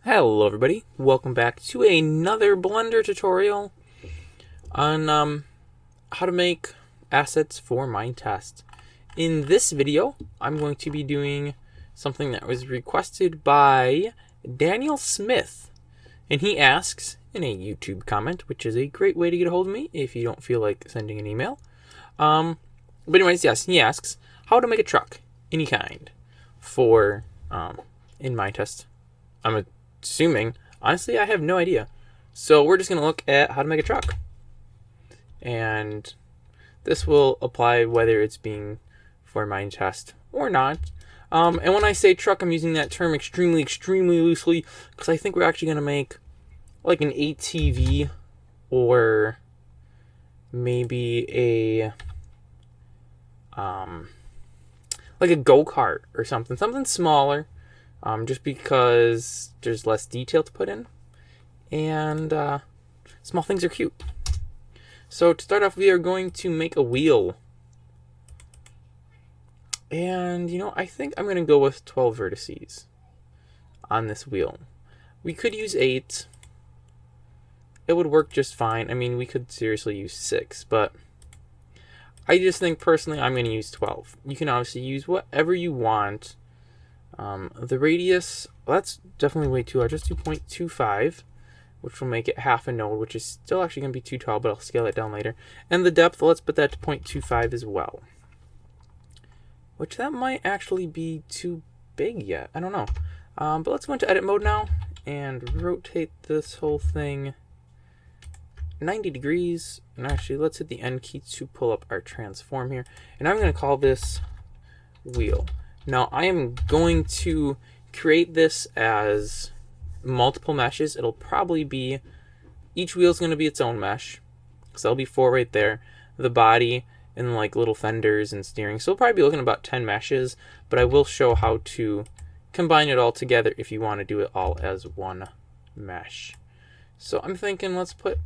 Hello everybody, welcome back to another Blender tutorial on how to make assets for Minetest. In this video, I'm going to be doing something that was requested by Daniel Smith. And he asks in a YouTube comment, which is a great way to get a hold of me if you don't feel like sending an email. But anyways, yes, he asks how to make a truck, any kind, for in Minetest. I'm assuming, honestly, I have no idea. So we're just going to look at how to make a truck. And this will apply whether it's being for Minetest or not. And when I say truck, I'm using that term extremely loosely because I think we're actually going to make like an ATV or maybe a like a go-kart or something smaller. Just because there's less detail to put in, and small things are cute. So to start off, we are going to make a wheel. And, I think I'm going to go with 12 vertices on this wheel. We could use 8. It would work just fine. I mean, we could seriously use 6, but I just think personally I'm going to use 12. You can obviously use whatever you want. The radius, well, that's definitely way too large. Just 2.25, which will make it half a node, which is still actually going to be too tall, but I'll scale it down later. And the depth, let's put that to 0.25 as well. Which that might actually be too big yet. I don't know. But let's go into edit mode now and rotate this whole thing 90 degrees. And actually, let's hit the N key to pull up our transform here. And I'm going to call this wheel. Now, I am going to create this as multiple meshes. It'll probably be, each wheel is going to be its own mesh. So there'll be 4 right there. The body and like little fenders and steering. So we'll probably be looking at about 10 meshes, but I will show how to combine it all together if you want to do it all as one mesh. So I'm thinking let's put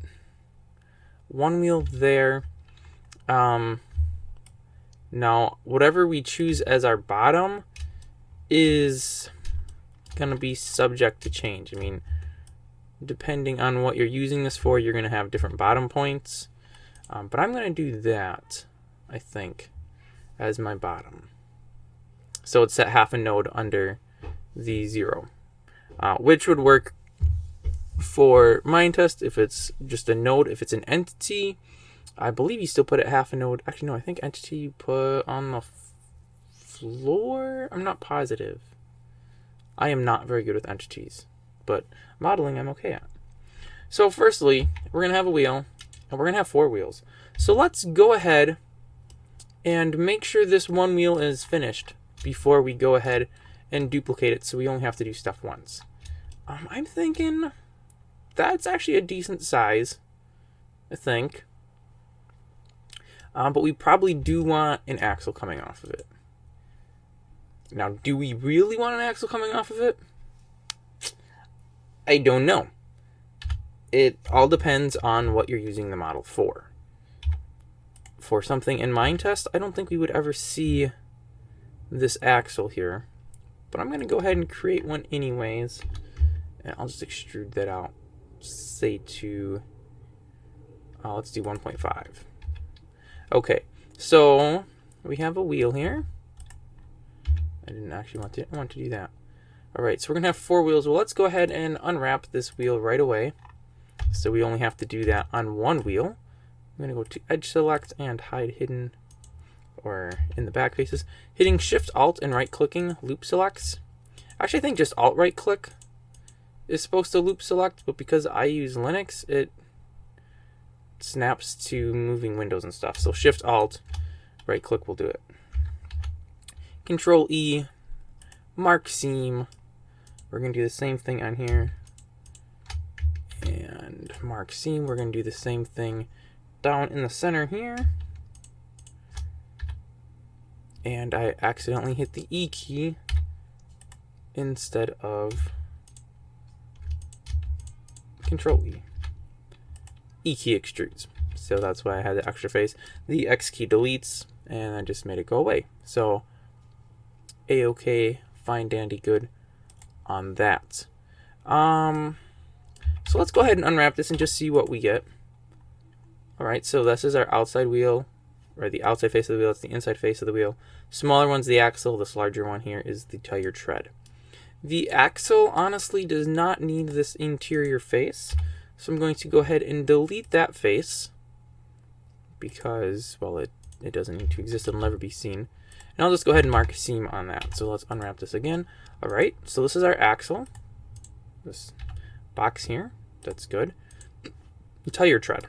one wheel there. Now, whatever we choose as our bottom is going to be subject to change. I mean, depending on what you're using this for, you're going to have different bottom points. But I'm going to do that, I think, as my bottom. So it's set half a node under the 0, which would work for Minetest if it's just a node. If it's an entity, I believe you still put it half a node. Actually, no, I think entity you put on the floor. I'm not positive. I am not very good with entities, but modeling I'm okay at. So firstly, we're going to have a wheel, and we're going to have 4 wheels. So let's go ahead and make sure this one wheel is finished before we go ahead and duplicate it so we only have to do stuff once. I'm thinking that's actually a decent size, I think. But we probably do want an axle coming off of it. Now, do we really want an axle coming off of it? I don't know. It all depends on what you're using the model for. For something in Minetest, I don't think we would ever see this axle here. But I'm going to go ahead and create one anyways. And I'll just extrude that out. Say to, let's do 1.5. Okay, so we have a wheel here. I didn't actually want to do that. All right, so we're gonna have 4 wheels. Well, let's go ahead and unwrap this wheel right away. So we only have to do that on one wheel. I'm gonna go to edge select and hide hidden, or in the back faces. Hitting Shift Alt and right clicking loop selects. Actually, I think just Alt right click is supposed to loop select, but because I use Linux, it snaps to moving windows and stuff. So Shift Alt, right click will do it. Control E, mark seam. We're going to do the same thing on here. And mark seam, we're going to do the same thing down in the center here. And I accidentally hit the E key instead of Control E. E key extrudes. So that's why I had the extra face. The X key deletes, and I just made it go away. So A-OK, fine dandy, good on that. So let's go ahead and unwrap this and just see what we get. Alright, so this is our outside wheel, or the outside face of the wheel. It's the inside face of the wheel. Smaller one's the axle. This larger one here is the tire tread. The axle honestly does not need this interior face, so I'm going to go ahead and delete that face because, well, it doesn't need to exist. It'll never be seen. And I'll just go ahead and mark a seam on that. So let's unwrap this again. Alright, so this is our axle. This box here. That's good. The tire tread.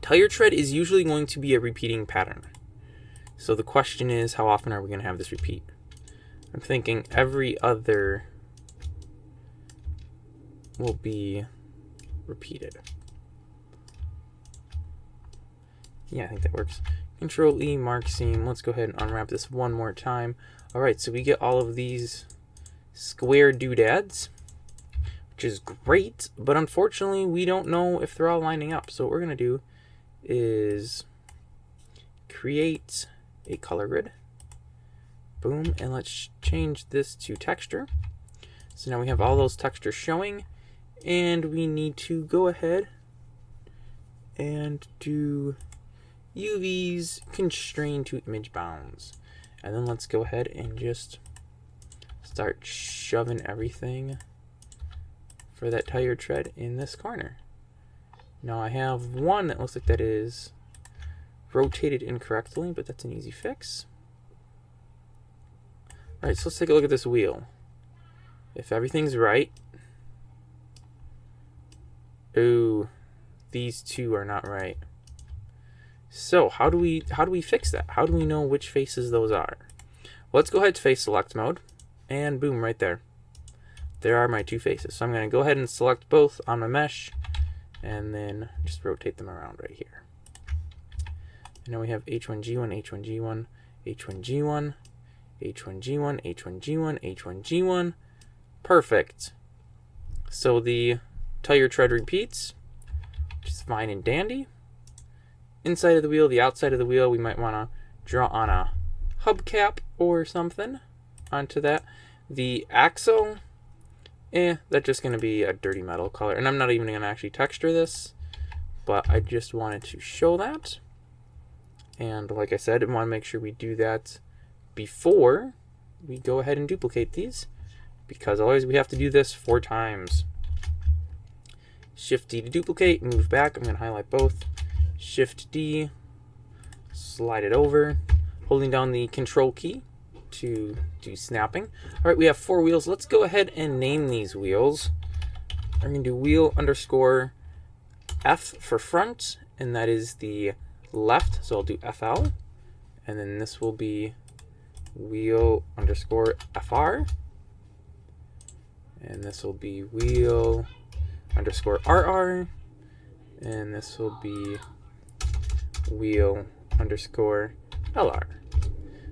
Tire tread is usually going to be a repeating pattern. So the question is, how often are we going to have this repeat? I'm thinking every other will be repeated. Yeah, I think that works. Control E, mark seam. Let's go ahead and unwrap this one more time. Alright, so we get all of these square doodads, which is great, but unfortunately we don't know if they're all lining up. So what we're going to do is create a color grid. Boom, and let's change this to texture. So now we have all those textures showing, and we need to go ahead and do UVs constrained to image bounds. And then let's go ahead and just start shoving everything for that tire tread in this corner. Now I have one that looks like that is rotated incorrectly, but that's an easy fix. Alright, so let's take a look at this wheel. If everything's right... Ooh, these two are not right. So how do we fix that? How do we know which faces those are? Well, let's go ahead to face select mode, and boom, right there. There are my two faces. So I'm going to go ahead and select both on my mesh, and then just rotate them around right here. And now we have H1G1, H1G1, H1G1, H1G1, H1G1, H1G1. Perfect. So the tire tread repeats, which is fine and dandy. Inside of the wheel, the outside of the wheel, we might want to draw on a hubcap or something onto that. The axle, that's just going to be a dirty metal color. And I'm not even going to actually texture this, but I just wanted to show that. And like I said, I want to make sure we do that before we go ahead and duplicate these, because otherwise we have to do this 4 times. Shift D to duplicate, move back. I'm going to highlight both. Shift D, slide it over, holding down the control key to do snapping. Alright, we have 4 wheels. Let's go ahead and name these wheels. I'm going to do wheel underscore F for front, and that is the left, so I'll do FL, and then this will be wheel underscore FR, and this will be wheel underscore RR, and this will be wheel underscore LR.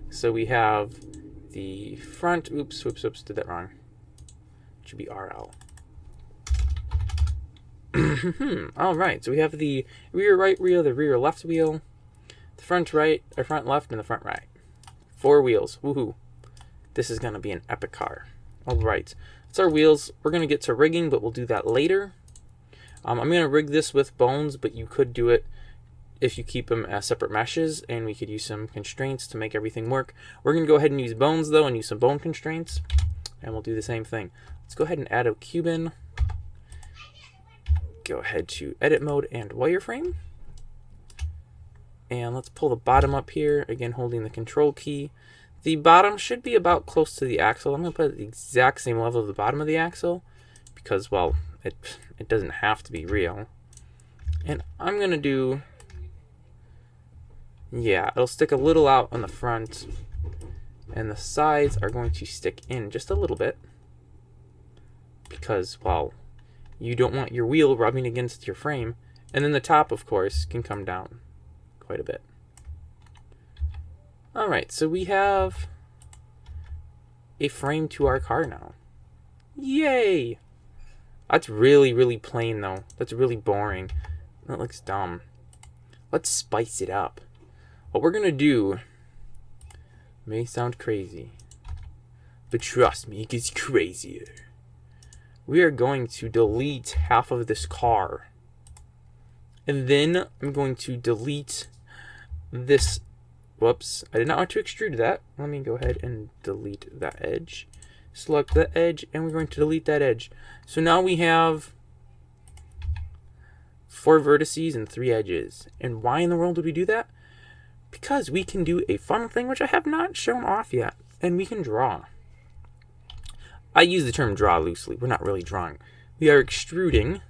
So we have the front, oops, did that wrong. It should be RL. Alright, so we have the rear right wheel, the rear left wheel, the front right, or front left, and the front right. 4 wheels. Woohoo. This is going to be an epic car. Alright, that's our wheels. We're going to get to rigging, but we'll do that later. I'm going to rig this with bones, but you could do it if you keep them as separate meshes, and we could use some constraints to make everything work. We're going to go ahead and use bones, though, and use some bone constraints, and we'll do the same thing. Let's go ahead and add a cube in. Go ahead to edit mode and wireframe. And let's pull the bottom up here, again holding the control key. The bottom should be about close to the axle. I'm going to put it at the exact same level of the bottom of the axle because, well, it doesn't have to be real. And I'm going to do, yeah, it'll stick a little out on the front, and the sides are going to stick in just a little bit because, well, you don't want your wheel rubbing against your frame. And then the top, of course, can come down quite a bit. Alright, so we have a frame to our car now. Yay! That's really, really plain, though. That's really boring. That looks dumb. Let's spice it up. What we're going to do may sound crazy, but trust me, it gets crazier. we are going to delete half of this car. And then I'm going to delete this. Whoops, I did not want to extrude that. Let me go ahead and delete that edge. Select that edge, and we're going to delete that edge. So now we have 4 vertices and 3 edges. And why in the world would we do that? Because we can do a fun thing which I have not shown off yet, and we can draw. I use the term draw loosely. We're not really drawing. We are extruding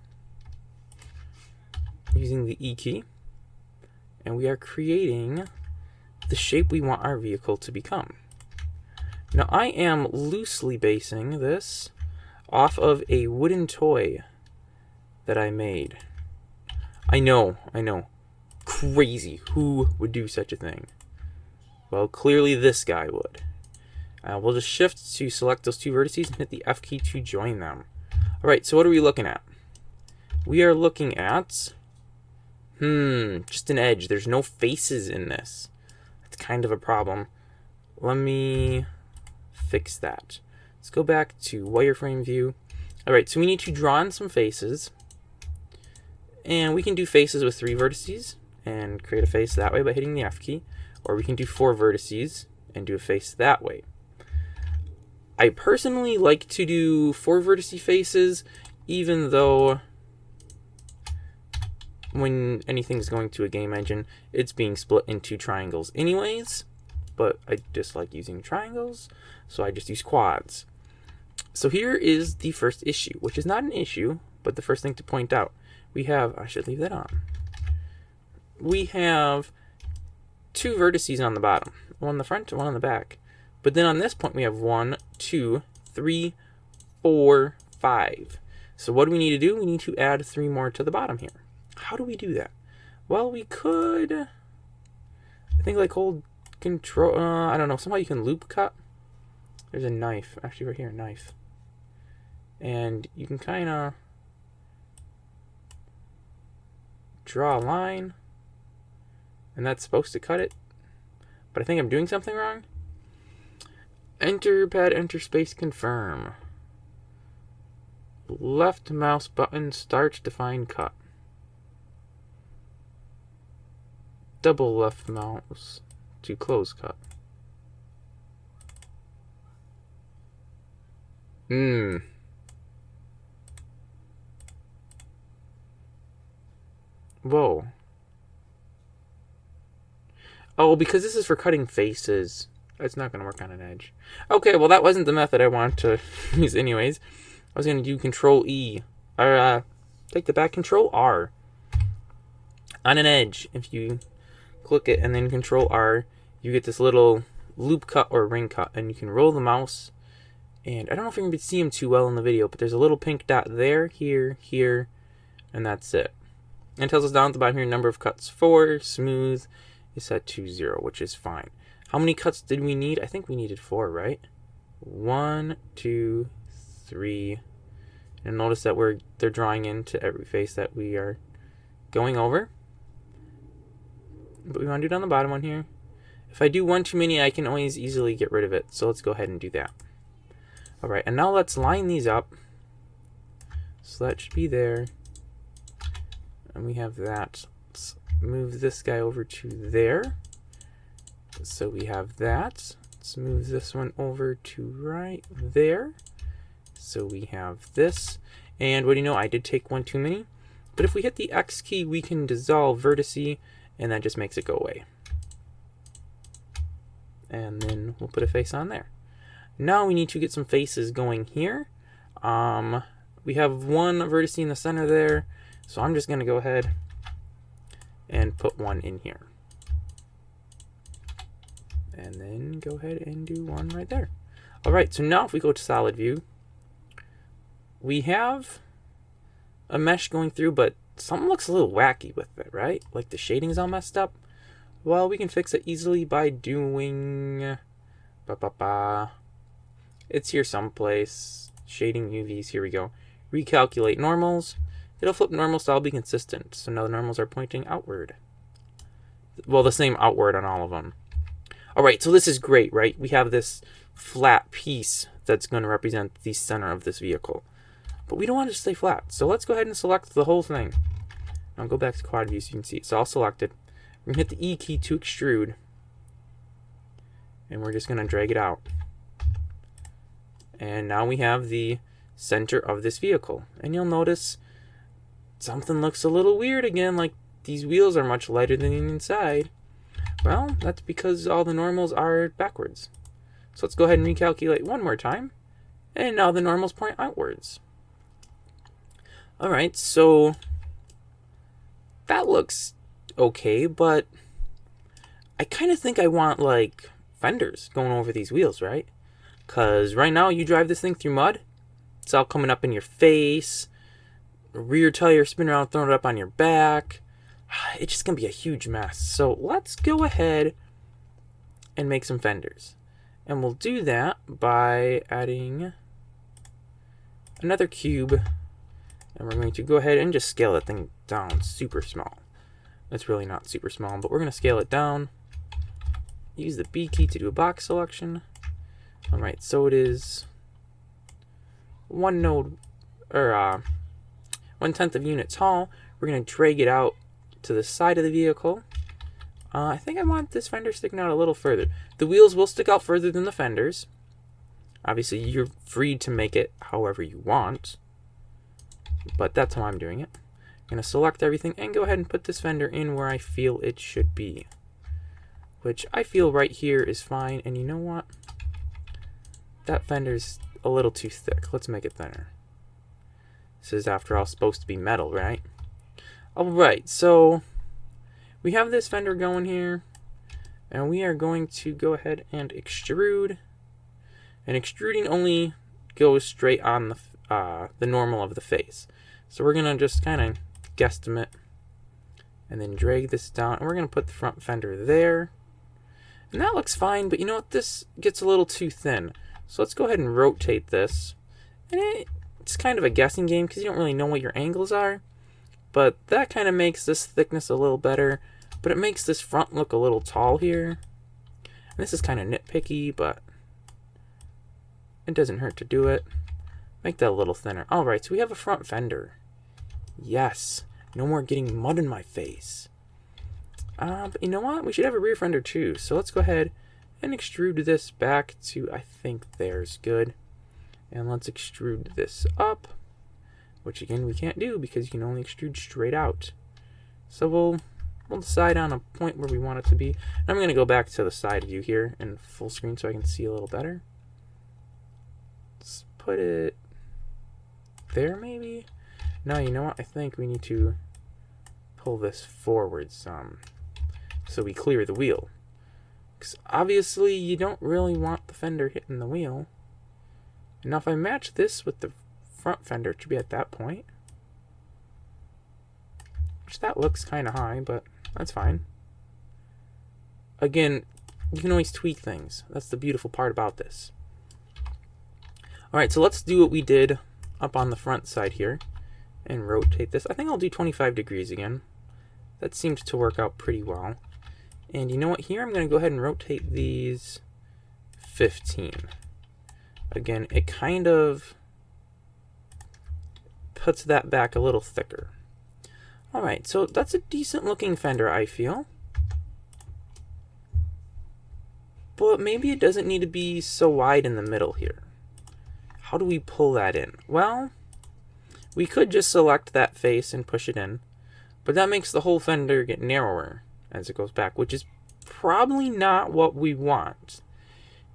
using the E key, and we are creating the shape we want our vehicle to become. Now I am loosely basing this off of a wooden toy that I made. I know. Crazy. Who would do such a thing? Well, clearly this guy would. We'll just shift to select those 2 vertices and hit the F key to join them. Alright, so what are we looking at? We are looking at just an edge. There's no faces in this. That's kind of a problem. Let me fix that. Let's go back to wireframe view. Alright, so we need to draw in some faces. And we can do faces with 3 vertices and create a face that way by hitting the F key. Or we can do 4 vertices and do a face that way. I personally like to do 4 vertice faces, even though when anything's going to a game engine, it's being split into triangles anyways. But I dislike using triangles, so I just use quads. So here is the first issue, which is not an issue, but the first thing to point out. We have, I should leave that on. We have 2 vertices on the bottom, one on the front and one on the back. But then on this point we have 1, 2, 3, 4, 5. So what do we need to do? We need to add 3 more to the bottom here. How do we do that? Well, we could, I think, like hold control, I don't know, somehow you can loop cut. There's a knife, actually right here, a knife. And you can kind of draw a line, and that's supposed to cut it. But I think I'm doing something wrong. Enter pad, enter space, confirm. Left mouse button, start, define, cut. Double left mouse to close cut. Whoa. Oh, because this is for cutting faces. It's not going to work on an edge. Okay, well, that wasn't the method I wanted to use anyways. I was going to do Control E. Or, take the back, Control R. On an edge, if you click it and then Control R, you get this little loop cut or ring cut. And you can roll the mouse. And I don't know if you can see them too well in the video, but there's a little pink dot there, here, here, and that's it. And it tells us down at the bottom here, number of cuts 4, smooth is set to 0, which is fine. How many cuts did we need? I think we needed 4, right? 1, 2, 3. And notice that they're drawing into every face that we are going over. But we want to do it on the bottom one here. If I do one too many, I can always easily get rid of it. So let's go ahead and do that. Alright, and now let's line these up. So that should be there. And we have that. Let's move this guy over to there. So we have that. Let's move this one over to right there. So we have this. And what do you know? I did take one too many. But if we hit the X key, we can dissolve vertice, and that just makes it go away. And then we'll put a face on there. Now we need to get some faces going here. We have one vertice in the center there. So I'm just going to go ahead and put one in here. And then go ahead and do one right there. Alright, so now if we go to solid view, we have a mesh going through, but something looks a little wacky with it, right? Like the shading's all messed up. Well, we can fix it easily by doing... It's here someplace. Shading UVs, here we go. Recalculate normals. It'll flip normals to all be consistent. So now the normals are pointing outward. Well, the same outward on all of them. Alright, so this is great, right? We have this flat piece that's going to represent the center of this vehicle. But we don't want it to stay flat. So let's go ahead and select the whole thing. I'll go back to quad view so you can see. It's all selected. We're going to hit the E key to extrude. And we're just going to drag it out. And now we have the center of this vehicle. And you'll notice something looks a little weird again, like these wheels are much lighter than the inside. Well, that's because all the normals are backwards. So let's go ahead and recalculate one more time. And now the normals point outwards. Alright, so that looks okay, but I kind of think I want like fenders going over these wheels, right? Because right now you drive this thing through mud, it's all coming up in your face, rear tire spin around, throwing it up on your back. It's just going to be a huge mess. So let's go ahead and make some fenders. And we'll do that by adding another cube. And we're going to go ahead and just scale that thing down super small. It's really not super small, but we're going to scale it down. Use the B key to do a box selection. Alright, so it is 1/10 of unit tall. We're going to drag it out to the side of the vehicle. I think I want this fender sticking out a little further. The wheels will stick out further than the fenders. Obviously, you're free to make it however you want. But that's how I'm doing it. I'm going to select everything and go ahead and put this fender in where I feel it should be. Which I feel right here is fine. And you know what? That fender's a little too thick. Let's make it thinner. This is, after all, supposed to be metal, right? Alright, so we have this fender going here. And we are going to go ahead and extrude. And extruding only goes straight on the normal of the face. So we're going to just kind of guesstimate and then drag this down. And we're going to put the front fender there. And that looks fine, but you know what? This gets a little too thin. So let's go ahead and rotate this. And it's kind of a guessing game because you don't really know what your angles are. But that kind of makes this thickness a little better. But it makes this front look a little tall here. And this is kind of nitpicky, but it doesn't hurt to do it. Make that a little thinner. Alright, so we have a front fender. Yes. No more getting mud in my face. But you know what? We should have a rear fender too. So let's go ahead and extrude this back to, I think there's good. And let's extrude this up. Which again, we can't do because you can only extrude straight out. So we'll decide on a point where we want it to be. And I'm going to go back to the side view here in full screen so I can see a little better. Let's put it there maybe? No, you know what? I think we need to pull this forward some so we clear the wheel. Because obviously you don't really want the fender hitting the wheel. Now if I match this with the front fender, it should be at that point. Which that looks kind of high, but that's fine. Again, you can always tweak things. That's the beautiful part about this. Alright, so let's do what we did up on the front side here and rotate this. I think I'll do 25 degrees again. That seems to work out pretty well. And you know what? Here I'm going to go ahead and rotate these 15. Again, it kind of puts that back a little thicker. Alright, so that's a decent looking fender, I feel. But maybe it doesn't need to be so wide in the middle here. How do we pull that in? Well, we could just select that face and push it in. But that makes the whole fender get narrower as it goes back, which is probably not what we want.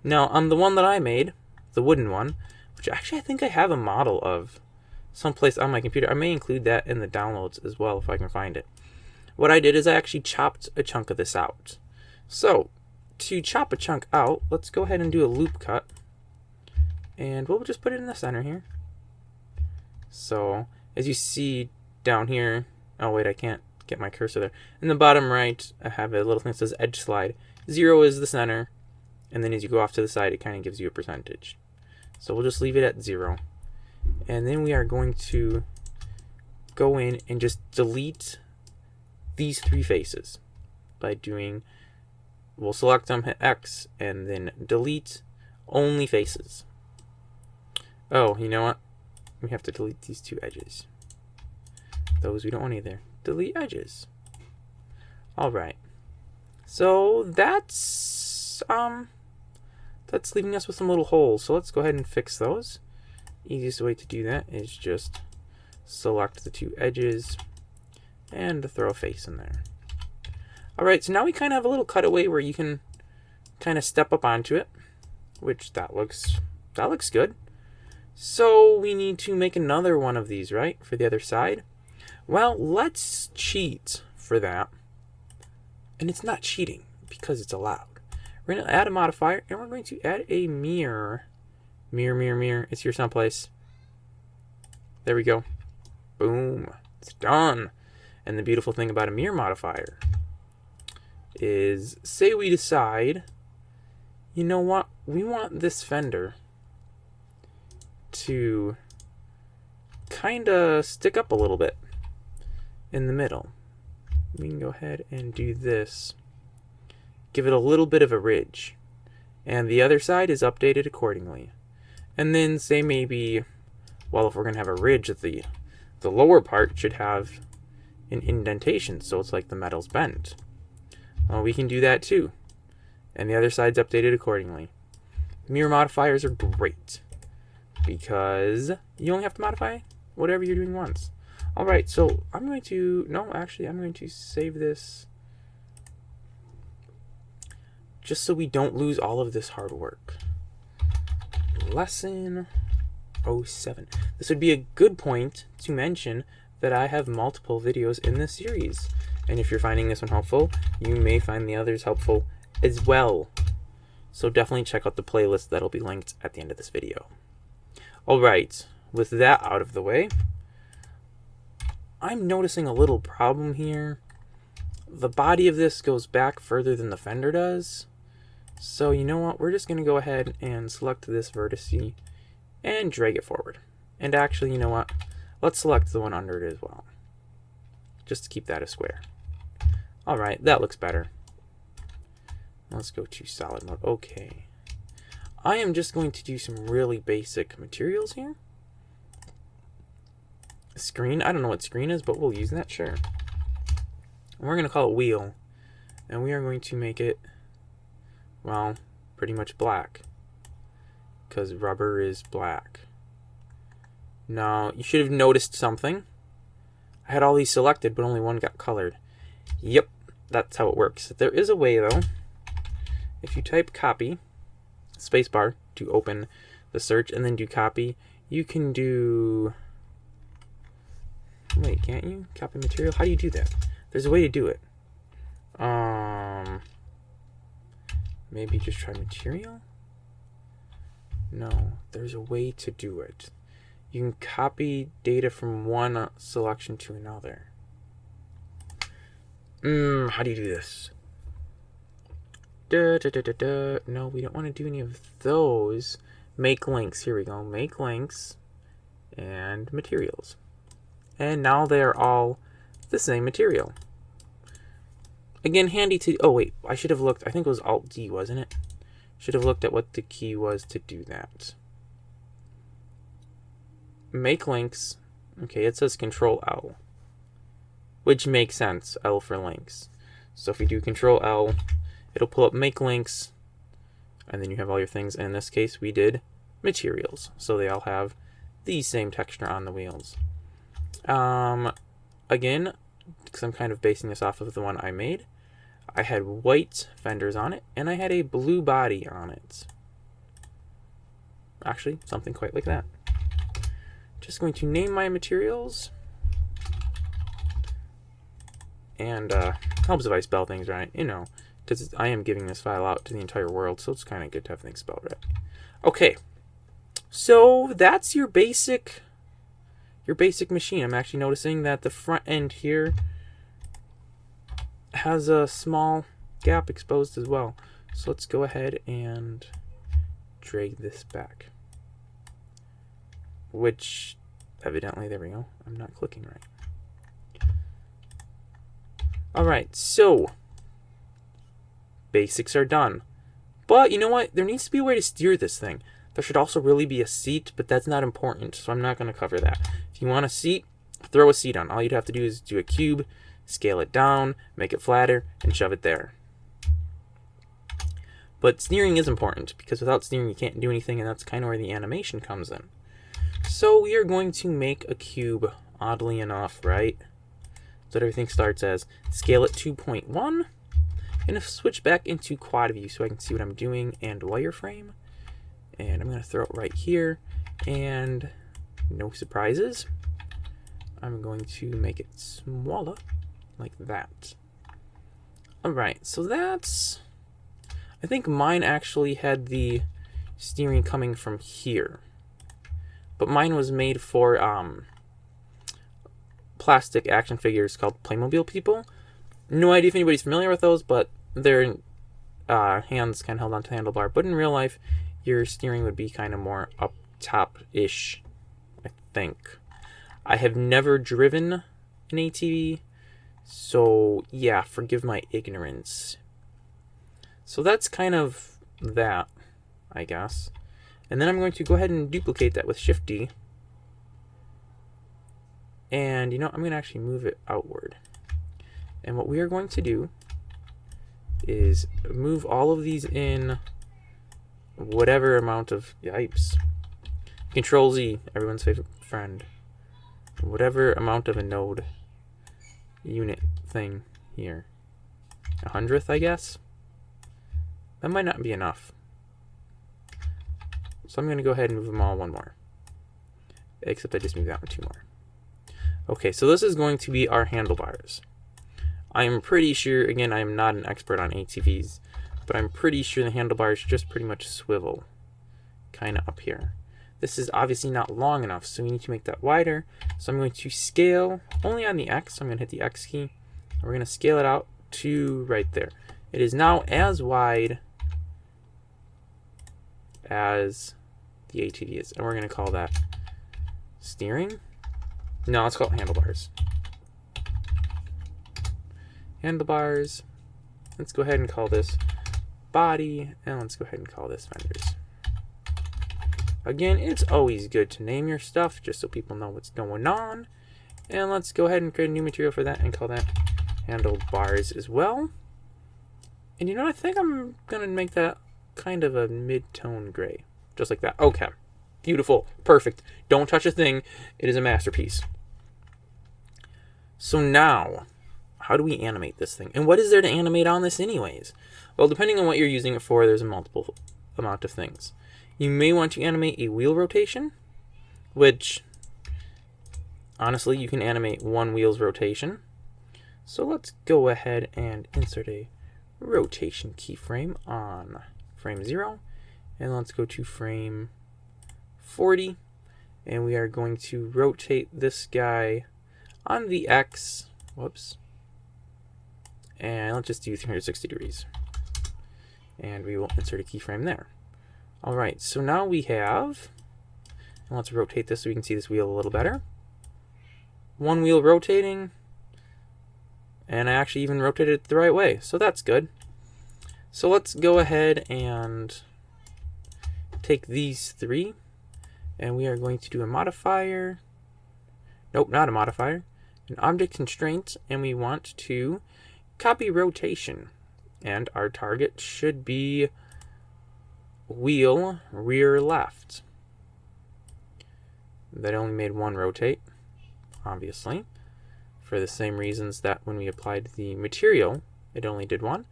Now, on the one that I made, the wooden one, which actually I think I have a model of someplace on my computer. I may include that in the downloads as well if I can find it. What I did is I actually chopped a chunk of this out. So, to chop a chunk out, let's go ahead and do a loop cut. And we'll just put it in the center here. So, as you see down here, oh wait, I can't get my cursor there. In the bottom right, I have a little thing that says edge slide. 0 is the center, and then as you go off to the side, it kind of gives you a percentage. So we'll just leave it at 0. And then we are going to go in and just delete these 3 faces by doing, we'll select them, hit X, and then delete only faces. Oh, you know what? we have to delete these two edges. Those we don't want either. Delete edges. Alright. So that's leaving us with some little holes. So let's go ahead and fix those. Easiest way to do that is just select the two edges and throw a face in there. Alright, so now we kind of have a little cutaway where you can kind of step up onto it, which that looks good. So we need to make another one of these, right, for the other side. Well, let's cheat for that. And it's not cheating because it's allowed. We're going to add a modifier, and we're going to add a mirror. Mirror. It's here someplace. There we go. Boom. It's done. And the beautiful thing about a mirror modifier is, say we decide, you know what, we want this fender to kind of stick up a little bit in the middle. We can go ahead and do this. Give it a little bit of a ridge. And the other side is updated accordingly. And then say maybe, well, if we're going to have a ridge, the lower part should have an indentation, so it's like the metal's bent. Well, we can do that too. And the other side's updated accordingly. Mirror modifiers are great because you only have to modify whatever you're doing once. Alright, so I'm going to save this just so we don't lose all of this hard work. Lesson 07. This would be a good point to mention that I have multiple videos in this series. And if you're finding this one helpful, you may find the others helpful as well. So definitely check out the playlist that'll be linked at the end of this video. Alright, with that out of the way, I'm noticing a little problem here. The body of this goes back further than the fender does. So you know what, we're just going to go ahead and select this vertice and drag it forward. And actually, you know what, let's select the one under it as well, just to keep that a square. Alright, that looks better. Let's go to solid mode. Okay. I am just going to do some really basic materials here. Screen, I don't know what screen is, but we'll use that, sure. And we're going to call it wheel. And we are going to make it, well, pretty much black. Because rubber is black. Now, you should have noticed something. I had all these selected, but only one got colored. Yep, that's how it works. There is a way, though. If you type copy, spacebar to open the search, and then do copy, you can do... Wait, can't you? Copy material? How do you do that? There's a way to do it. Maybe just try material? No, there's a way to do it. You can copy data from one selection to another. How do you do this? No, we don't want to do any of those. Make links. Here we go. Make links and materials. And now they're all the same material. Again, handy to... Oh, wait. I should have looked. I think it was Alt-D, wasn't it? Should have looked at what the key was to do that. Make links. Okay, it says Control-L. Which makes sense. L for links. So if we do Control-L, it'll pull up Make Links. And then you have all your things. And in this case, we did materials. So they all have the same texture on the wheels. Again, because I'm kind of basing this off of the one I made, I had white fenders on it, and I had a blue body on it. Actually, something quite like that. Just going to name my materials. And, helps if I spell things right, you know, because I am giving this file out to the entire world, so it's kind of good to have things spelled right. Okay, so that's your basic machine. I'm actually noticing that the front end here has a small gap exposed as well. So let's go ahead and drag this back. Which, evidently, there we go. I'm not clicking right. Alright, so basics are done. But you know what? There needs to be a way to steer this thing. There should also really be a seat, but that's not important, so I'm not going to cover that. If you want a seat, throw a seat on. All you'd have to do is do a cube, scale it down, make it flatter, and shove it there. But steering is important, because without steering you can't do anything, and that's kind of where the animation comes in. So we are going to make a cube, oddly enough, right? So everything starts as scale it 2.1, and switch back into quad view so I can see what I'm doing, and wireframe. And I'm going to throw it right here, and no surprises. I'm going to make it smaller, like that. Alright, so that's... I think mine actually had the steering coming from here. But mine was made for plastic action figures called Playmobil people. No idea if anybody's familiar with those, but their hands kind of held onto the handlebar. But in real life, your steering would be kind of more up top-ish, I think. I have never driven an ATV, so yeah, forgive my ignorance. So that's kind of that, I guess. And then I'm going to go ahead and duplicate that with Shift-D. And, you know, I'm going to actually move it outward. And what we are going to do is move all of these in whatever amount of... Yipes. Control Z, everyone's favorite friend. Whatever amount of a node unit thing here. 100th, I guess? That might not be enough. So I'm going to go ahead and move them all one more. Except I just moved that one two more. Okay, so this is going to be our handlebars. I am pretty sure, again, I am not an expert on ATVs, but I'm pretty sure the handlebars just pretty much swivel kind of up here. This is obviously not long enough, so we need to make that wider. So I'm going to scale only on the X. So I'm going to hit the X key. And we're going to scale it out to right there. It is now as wide as the ATV is. And we're going to call that steering. No, let's call it handlebars. Handlebars. Let's go ahead and call this body. And let's go ahead and call this fenders. Again, it's always good to name your stuff just so people know what's going on. And let's go ahead and create a new material for that and call that handlebars as well. And you know, I think I'm going to make that kind of a mid-tone gray. Just like that. Okay. Beautiful. Perfect. Don't touch a thing. It is a masterpiece. So now, how do we animate this thing? And what is there to animate on this anyways? Well, depending on what you're using it for, there's a multiple amount of things. You may want to animate a wheel rotation, which, honestly, you can animate one wheel's rotation. So let's go ahead and insert a rotation keyframe on frame 0. And let's go to frame 40. And we are going to rotate this guy on the X. Whoops. And let's just do 360 degrees. And we will insert a keyframe there. Alright, so now we have, and let's rotate this so we can see this wheel a little better. One wheel rotating, and I actually even rotated it the right way, so that's good. So let's go ahead and take these three, and we are going to do a modifier. Nope, not a modifier. An object constraint, and we want to copy rotation. And our target should be wheel rear left. That only made one rotate, obviously, for the same reasons that when we applied the material, it only did one.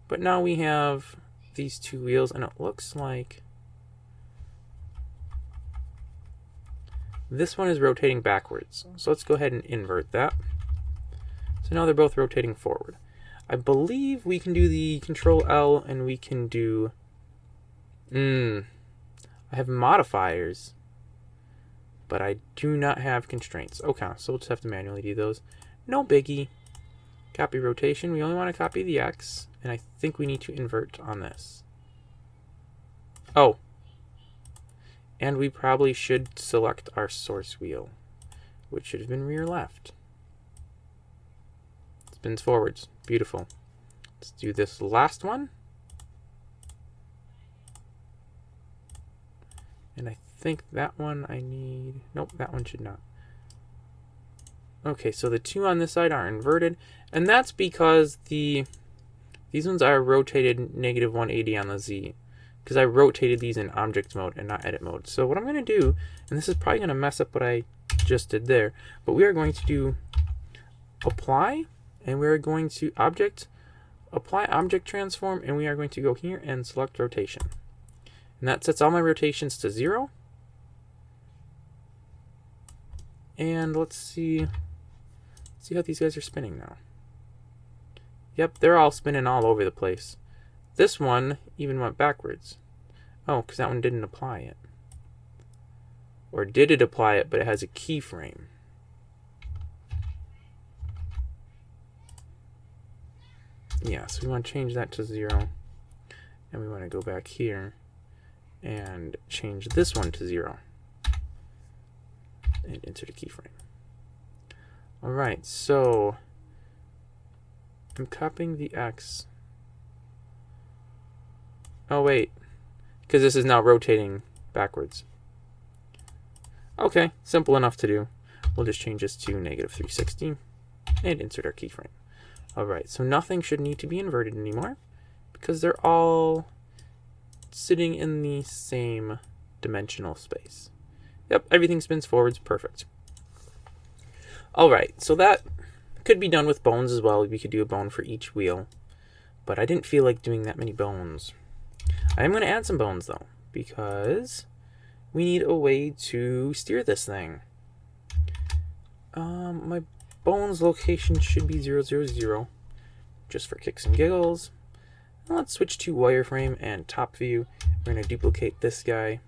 But now we have these two wheels, and it looks like this one is rotating backwards. So let's go ahead and invert that. So now they're both rotating forward. I believe we can do the Control L, and we can do I have modifiers, but I do not have constraints. Okay, so we'll just have to manually do those. No biggie. Copy rotation. We only want to copy the X, and I think we need to invert on this. Oh. And we probably should select our source wheel, which should have been rear left. Spins forwards. Beautiful. Let's do this last one. And I think that one I need... Nope, that one should not. Okay, so the two on this side are inverted. And that's because these ones are rotated negative 180 on the Z. Because I rotated these in object mode and not edit mode. So what I'm going to do, and this is probably going to mess up what I just did there, but we are going to do apply, and we are going to apply object transform, and we are going to go here and select rotation. And that sets all my rotations to 0. And let's see how these guys are spinning now. Yep, they're all spinning all over the place. This one even went backwards. Oh, because that one didn't apply it. Or did it apply it, but it has a keyframe? Yeah, so we want to change that to 0. And we want to go back here and change this one to 0. And insert a keyframe. Alright, so I'm copying the X. Oh, wait. Because this is now rotating backwards. Okay, simple enough to do. We'll just change this to negative 360 and insert our keyframe. Alright, so nothing should need to be inverted anymore because they're all sitting in the same dimensional space. Yep, everything spins forwards. Perfect. Alright, so that could be done with bones as well. We could do a bone for each wheel. But I didn't feel like doing that many bones. I am going to add some bones, though, because we need a way to steer this thing. My bones location should be 0, 0, 0, just for kicks and giggles. Now let's switch to wireframe and top view. We're going to duplicate this guy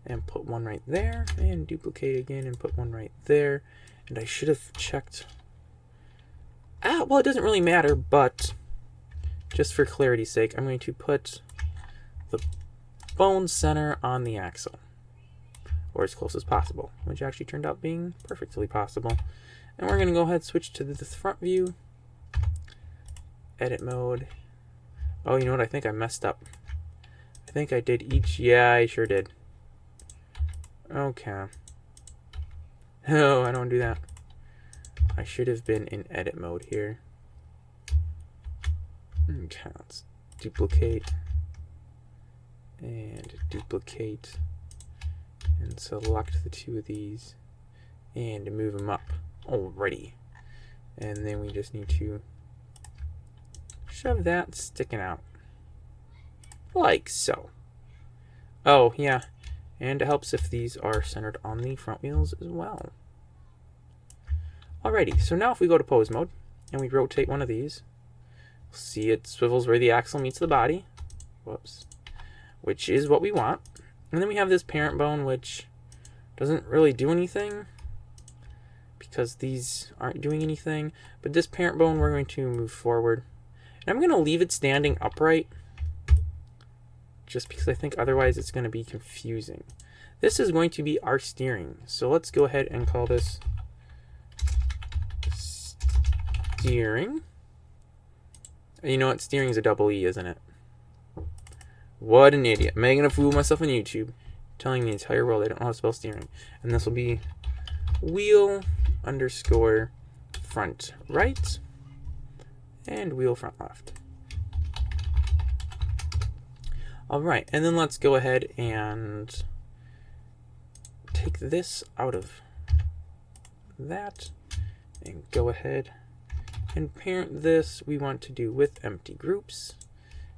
and put one right there, and duplicate again and put one right there. And I should have checked. Well, it doesn't really matter, but just for clarity's sake, I'm going to put the bone center on the axle, or as close as possible, which actually turned out being perfectly possible. And we're going to go ahead and switch to the front view, edit mode. Oh, you know what? I think I messed up. I think I did each. Yeah, I sure did. Okay. Oh, I don't do that. I should have been in edit mode here. Okay, let's duplicate and duplicate and select the two of these and move them up. Alrighty. And then we just need to shove that sticking out. Like so. Oh, yeah. And it helps if these are centered on the front wheels as well. Alrighty, so now if we go to pose mode and we rotate one of these, we'll see it swivels where the axle meets the body. Whoops. Which is what we want. And then we have this parent bone, which doesn't really do anything because these aren't doing anything. But this parent bone, we're going to move forward. And I'm going to leave it standing upright just because I think otherwise it's going to be confusing. This is going to be our steering. So let's go ahead and call this steering. You know what? Steering is a double E, isn't it? What an idiot. Making a fool of myself on YouTube. Telling the entire world I don't know how to spell steering. And this will be wheel underscore front right and wheel front left. Alright, and then let's go ahead and take this out of that and go ahead and parent this. We want to do with empty groups.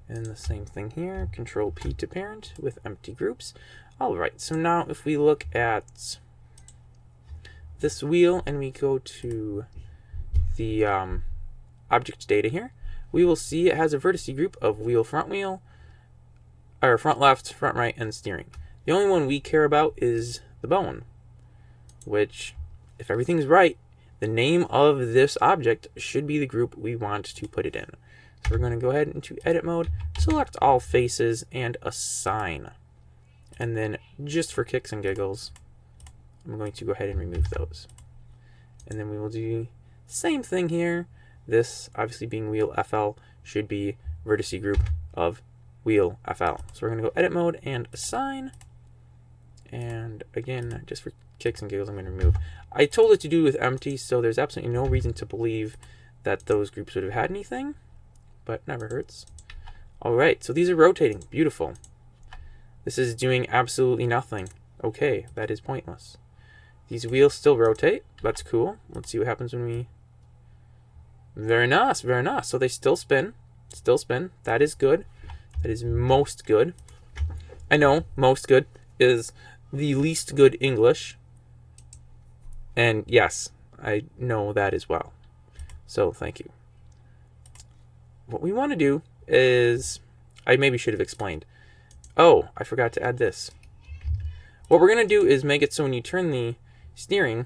And the same thing here, Control P to parent with empty groups. Alright, so now if we look at this wheel and we go to the object data here, we will see it has a vertice group of wheel, or front left, front right, and steering. The only one we care about is the bone, which, if everything's right, the name of this object should be the group we want to put it in. So we're going to go ahead into edit mode, select all faces, and assign. And then just for kicks and giggles, I'm going to go ahead and remove those. And then we will do the same thing here. This, obviously being wheel FL, should be vertice group of wheel FL. So we're going to go edit mode and assign. And again, just for kicks and giggles, I'm going to remove. I told it to do with empty, so there's absolutely no reason to believe that those groups would have had anything, but never hurts. All right, so these are rotating. Beautiful. This is doing absolutely nothing. Okay, that is pointless. These wheels still rotate. That's cool. Let's see what happens when we... Very nice, very nice. So they still spin. Still spin. That is good. That is most good. I know, most good is the least good English. And yes, I know that as well. So thank you. What we want to do is... I maybe should have explained. Oh, I forgot to add this. What we're going to do is make it so when you turn the steering,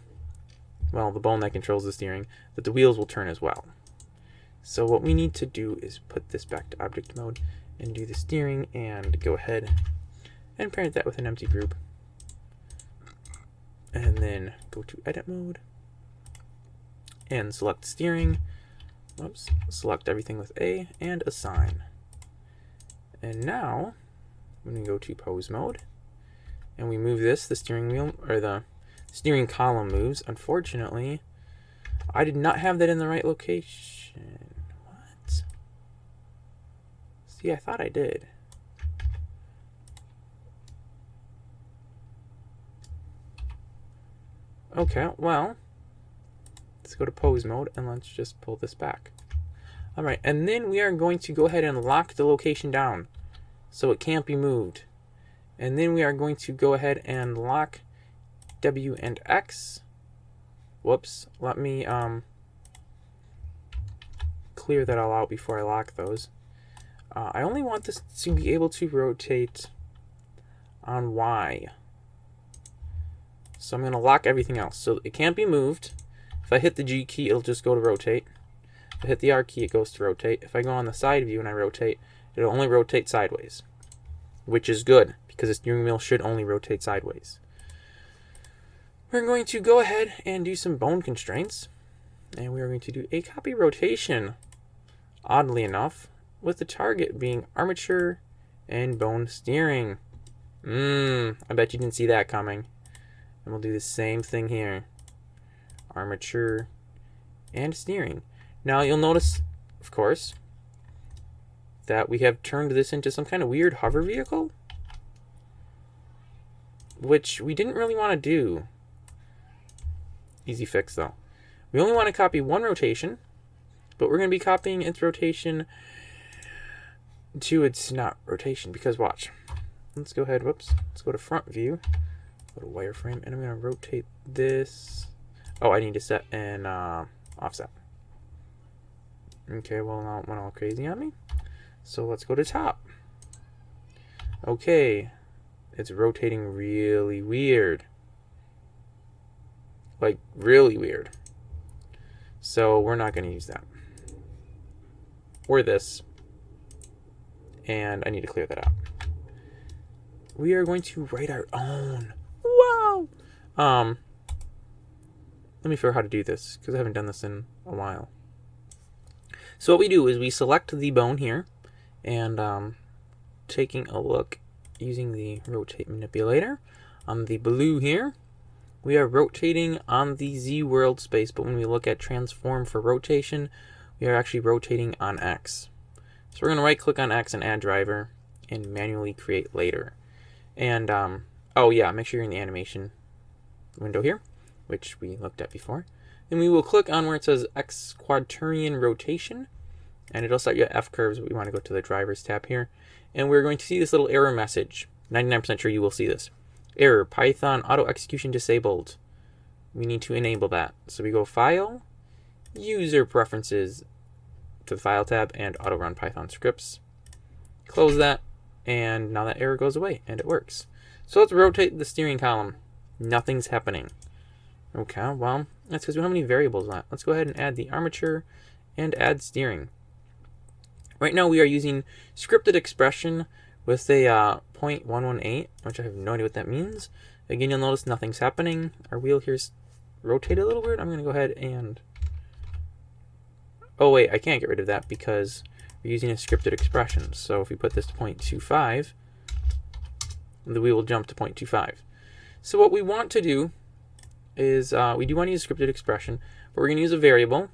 well, the bone that controls the steering, that the wheels will turn as well. So what we need to do is put this back to object mode and do the steering and go ahead and parent that with an empty group. And then go to edit mode and select steering. Whoops, select everything with A and assign. And now when we go to pose mode and we move this, the steering wheel or the steering column moves. Unfortunately, I did not have that in the right location. What? See, I thought I did. Okay, well, let's go to pose mode and let's just pull this back. All right, and then we are going to go ahead and lock the location down so it can't be moved. And then we are going to go ahead and lock W and X. Whoops, let me clear that all out before I lock those. I only want this to be able to rotate on Y. So I'm going to lock everything else. So it can't be moved. If I hit the G key, it'll just go to rotate. If I hit the R key, it goes to rotate. If I go on the side view and I rotate, it'll only rotate sideways, which is good because the steering wheel should only rotate sideways. We're going to go ahead and do some bone constraints, and we are going to do a copy rotation, oddly enough, with the target being armature and bone steering. I bet you didn't see that coming. And we'll do the same thing here. Armature and steering. Now you'll notice, of course, that we have turned this into some kind of weird hover vehicle, which we didn't really want to do. Easy fix though. We only want to copy one rotation, but we're going to be copying its rotation to its not rotation, because watch. Let's go ahead, whoops, let's go to front view, go to wireframe, and I'm going to rotate this. Oh, I need to set an offset. Okay, well, now it went all crazy on me. So let's go to top. Okay, it's rotating really weird. Like, really weird. So we're not going to use that. Or this. And I need to clear that out. We are going to write our own. Wow! Let me figure out how to do this, because I haven't done this in a while. So what we do is we select the bone here, and taking a look using the rotate manipulator on the blue here, we are rotating on the Z world space, but when we look at transform for rotation, we are actually rotating on X. So we're going to right click on X and add driver and manually create later. And oh yeah, make sure you're in the animation window here, which we looked at before. Then we will click on where it says X quaternion rotation, and it'll set your F curves, but we want to go to the drivers tab here. And we're going to see this little error message. 99% sure you will see this. Error, Python auto execution disabled. We need to enable that. So we go File, User Preferences, to the File tab, and Auto Run Python Scripts. Close that, and now that error goes away, and it works. So let's rotate the steering column. Nothing's happening. Okay, well, that's because we don't have any variables on it. Let's go ahead and add the armature and add steering. Right now we are using scripted expression with a 0.118, which I have no idea what that means. Again, you'll notice nothing's happening. Our wheel here's rotated a little weird. I'm going to go ahead and... Oh wait, I can't get rid of that because we're using a scripted expression. So if we put this to 0.25, the wheel will jump to 0.25. So what we want to do is we do want to use a scripted expression, but we're going to use a variable,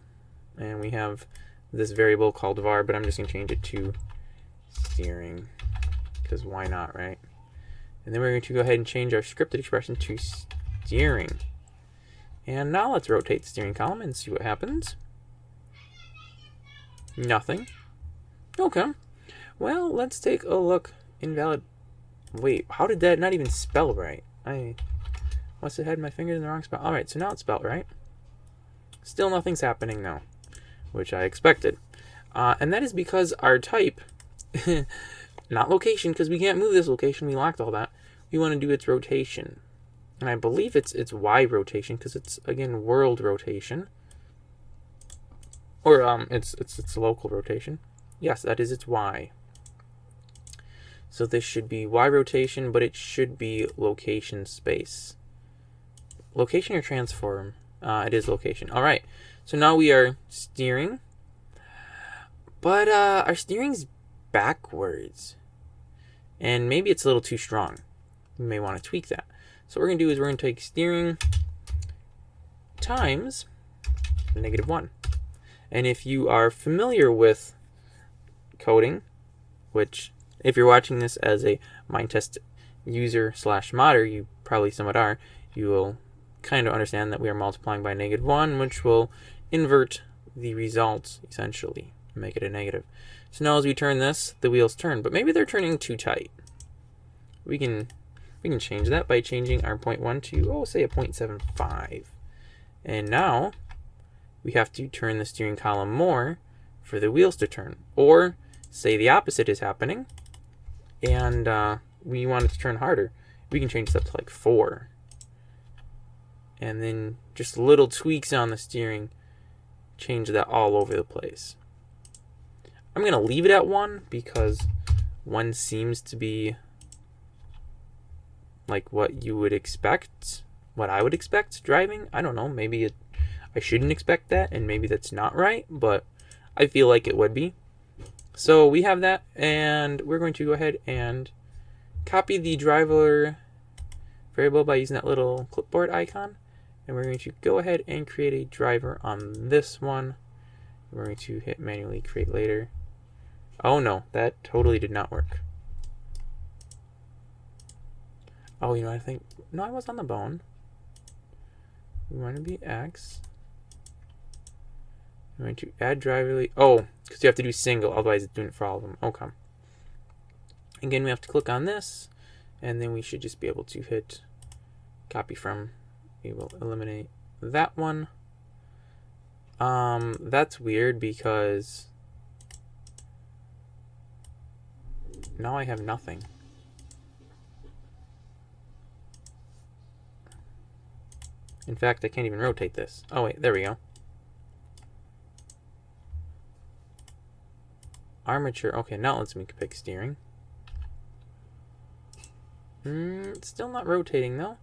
and we have this variable called var, but I'm just going to change it to steering, because why not, right? And then we're going to go ahead and change our scripted expression to steering. And now let's rotate the steering column and see what happens. Nothing. Okay. Well, let's take a look. Invalid. Wait, how did that not even spell right? I must have had my fingers in the wrong spot. Alright, so now it's spelled right. Still nothing's happening now, which I expected. And that is because our type, not location, because we can't move this location, we locked all that. We want to do its rotation. And I believe it's Y rotation, because it's, again, world rotation. Or it's local rotation. Yes, that is its Y. So this should be Y rotation, but it should be location space. Location or transform? It is location. All right. So now we are steering. But our steering's backwards. And maybe it's a little too strong. We may want to tweak that. So what we're going to do is we're going to take steering times -1. And if you are familiar with coding, which if you're watching this as a Minetest user / modder, you probably somewhat are, you will kind of understand that we are multiplying by -1, which will invert the result essentially, make it a negative. So now as we turn this, the wheels turn, but maybe they're turning too tight. We can change that by changing our 0.1 to, say a 0.75. And now we have to turn the steering column more for the wheels to turn. Or say the opposite is happening and we want it to turn harder. We can change this up to like 4. And then just little tweaks on the steering change that all over the place. I'm going to leave it at 1 because 1 seems to be like what you would expect, what I would expect driving. I don't know, maybe I shouldn't expect that, and maybe that's not right, but I feel like it would be. So we have that, and we're going to go ahead and copy the driver variable by using that little clipboard icon, and we're going to go ahead and create a driver on this one. We're going to hit manually create later. Oh no, that totally did not work. Oh, you know, I think, no, I was on the bone. We want to be X. I'm going to add driver. Oh, because you have to do single, otherwise it's doing it for all of them. Okay. Again, we have to click on this, and then we should just be able to hit copy from. We will eliminate that one. That's weird because now I have nothing. In fact, I can't even rotate this. Oh wait, there we go. Armature. Okay, now let's make a pick steering. It's still not rotating though.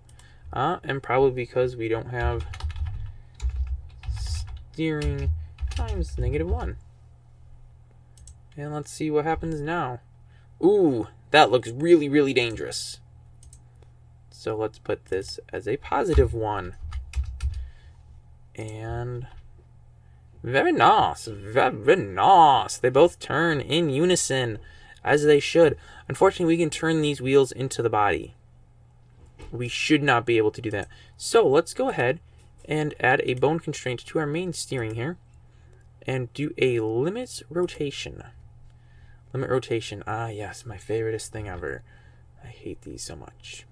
And probably because we don't have steering times -1. And let's see what happens now. Ooh, that looks really, really dangerous. So let's put this as a +1. And very nice, very nice. They both turn in unison, as they should. Unfortunately, we can turn these wheels into the body. We should not be able to do that. So let's go ahead and add a bone constraint to our main steering here and do a limit rotation. Limit rotation. Ah, yes, my favoriteest thing ever. I hate these so much.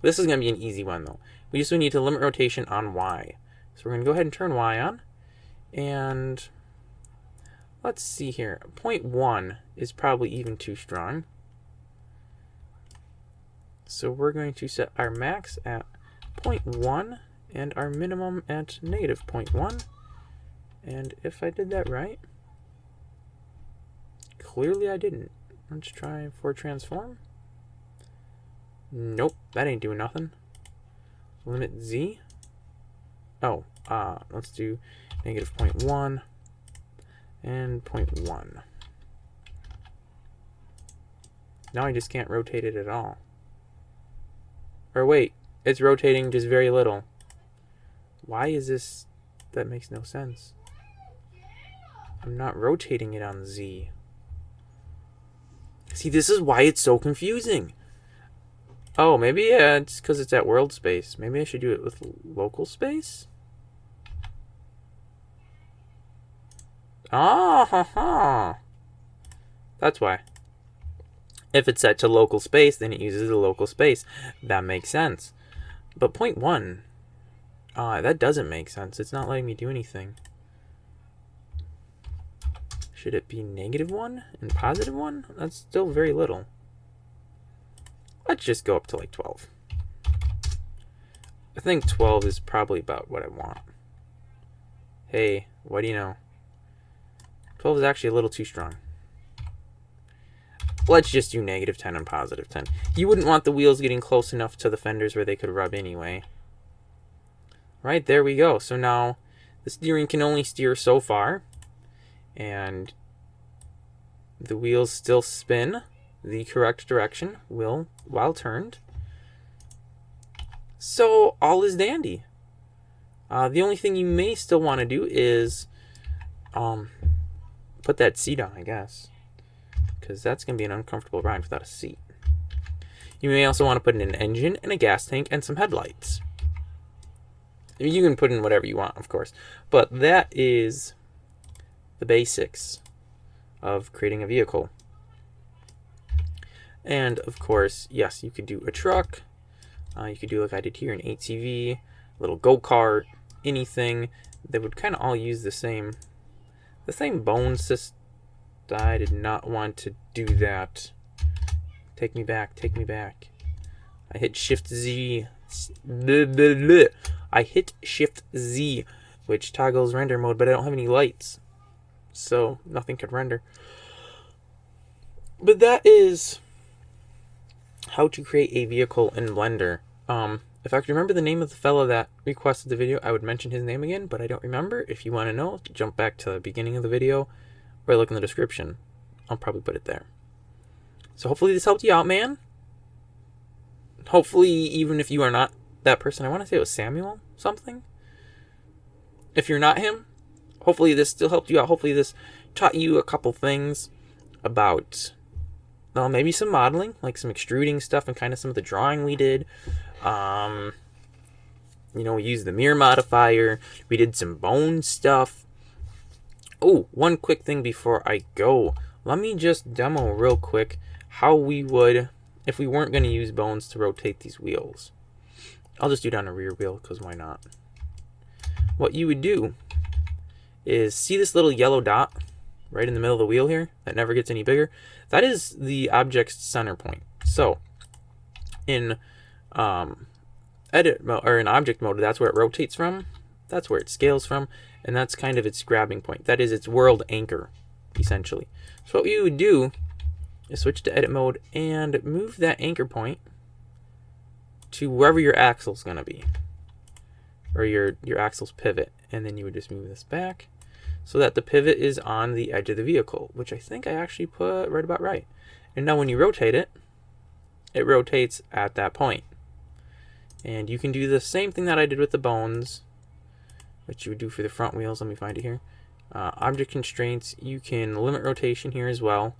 This is going to be an easy one, though. We just need to limit rotation on Y. So we're going to go ahead and turn Y on. And let's see here. 0.1 is probably even too strong. So we're going to set our max at 0.1 and our minimum at -0.1. And if I did that right, clearly I didn't. Let's try for transform. Nope, that ain't doing nothing. Limit Z. Oh, let's do -0.1 and 0.1. Now I just can't rotate it at all. Or wait, It's rotating just very little. Why is this? That makes no sense. I'm not rotating it on Z. See, this is why it's so confusing. Oh, maybe yeah, it's because it's at world space. Maybe I should do it with local space? Ah, ha, ha. That's why. If it's set to local space, then it uses the local space. That makes sense. But point 1, that doesn't make sense. It's not letting me do anything. Should it be -1 and +1? That's still very little. Let's just go up to like 12. I think 12 is probably about what I want. Hey, what do you know? 12 is actually a little too strong. Let's just do -10 and +10. You wouldn't want the wheels getting close enough to the fenders where they could rub anyway. Right, there we go. So now the steering can only steer so far. And the wheels still spin the correct direction while turned. So all is dandy. The only thing you may still want to do is put that seat on, I guess, because that's going to be an uncomfortable ride without a seat. You may also want to put in an engine and a gas tank and some headlights. You can put in whatever you want, of course, but that is the basics of creating a vehicle. And of course, yes, you could do a truck. You could do like I did here, an ATV, a little go-kart, anything that would kind of all use the same bone system. I did not want to do that. Take me back, take me back. I hit Shift Z. I hit Shift Z, which toggles render mode, but I don't have any lights, so nothing could render. But that is how to create a vehicle in Blender. If I could remember the name of the fellow that requested the video, I would mention his name again, but I don't remember. If you want to know, jump back to the beginning of the video or look in the description. I'll probably put it there. So hopefully this helped you out, man. Hopefully, even if you are not that person, I want to say it was Samuel something. If you're not him, hopefully this still helped you out. Hopefully this taught you a couple things about, well, maybe some modeling, like some extruding stuff and kind of some of the drawing we did. You know, we used the mirror modifier. We did some bone stuff. Oh, one quick thing before I go. Let me just demo real quick how we would, if we weren't going to use bones to rotate these wheels. I'll just do it on a rear wheel, because why not? What you would do is, see this little yellow dot right in the middle of the wheel here that never gets any bigger? That is the object's center point. So in edit mode, or in object mode, that's where it rotates from, that's where it scales from, and that's kind of its grabbing point. That is its world anchor, essentially. So what you would do is switch to edit mode and move that anchor point to wherever your axle is going to be, or your axle's pivot, and then you would just move this back so that the pivot is on the edge of the vehicle, which I think I actually put right about right. And now when you rotate it, it rotates at that point. And you can do the same thing that I did with the bones, which you would do for the front wheels. Let me find it here. Object constraints, you can limit rotation here as well.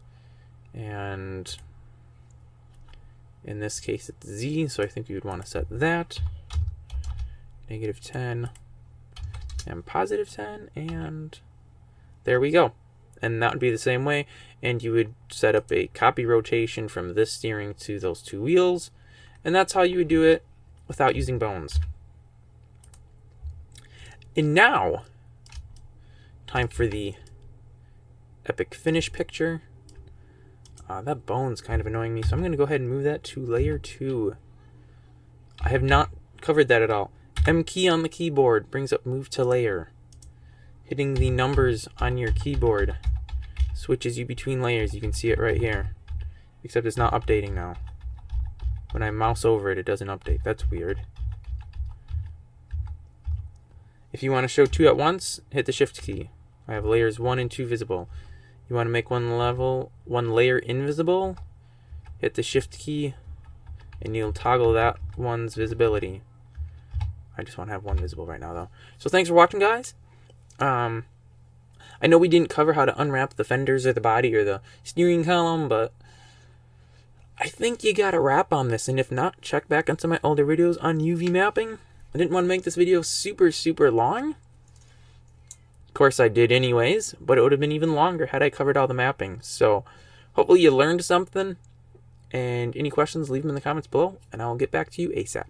And in this case, it's Z, so I think you would want to set that. -10 and +10, and there we go. And that would be the same way. And you would set up a copy rotation from this steering to those two wheels. And that's how you would do it without using bones. And now, time for the epic finish picture. That bone's kind of annoying me, so I'm going to go ahead and move that to layer 2. I have not covered that at all. M key on the keyboard brings up move to layer. Hitting the numbers on your keyboard switches you between layers. You can see it right here, except it's not updating now. When I mouse over it, it doesn't update. That's weird. If you want to show 2 at once, hit the shift key. I have layers 1 and 2 visible. You want to make one layer invisible, hit the shift key and you'll toggle that one's visibility. I just want to have one visible right now, though. So thanks for watching, guys. I know we didn't cover how to unwrap the fenders or the body or the steering column, but I think you got a wrap on this, and if not, check back on some of my older videos on UV mapping. I didn't want to make this video super long. Of course I did anyways, but it would have been even longer had I covered all the mapping. So hopefully you learned something, and any questions, leave them in the comments below, and I'll get back to you ASAP.